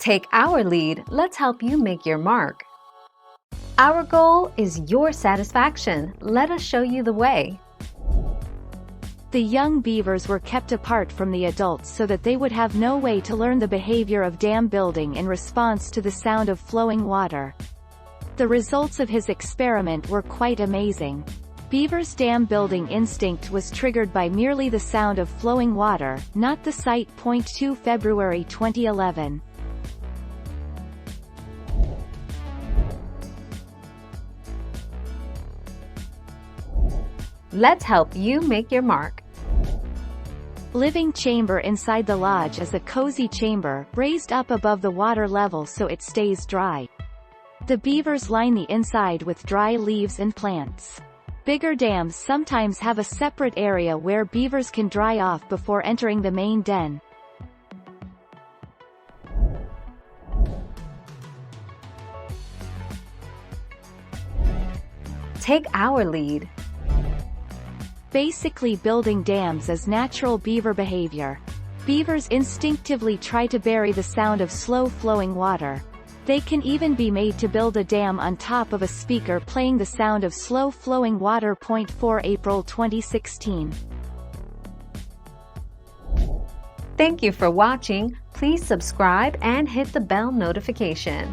Take our lead, let's help you make your mark. Our goal is your satisfaction. Let us show you the way. The young beavers were kept apart from the adults so that they would have no way to learn the behavior of dam building in response to the sound of flowing water. The results of his experiment were quite amazing. Beaver's dam building instinct was triggered by merely the sound of flowing water, not the sight. 2 February 2011. Let's help you make your mark. Living chamber inside the lodge is a cozy chamber, raised up above the water level so it stays dry. The beavers line the inside with dry leaves and plants. Bigger dams sometimes have a separate area where beavers can dry off before entering the main den. Take our lead. Basically, building dams is natural beaver behavior. Beavers instinctively try to bury the sound of slow-flowing water. They can even be made to build a dam on top of a speaker playing the sound of slow-flowing water. 4 April 2016. Thank you for watching. Please subscribe and hit the bell notification.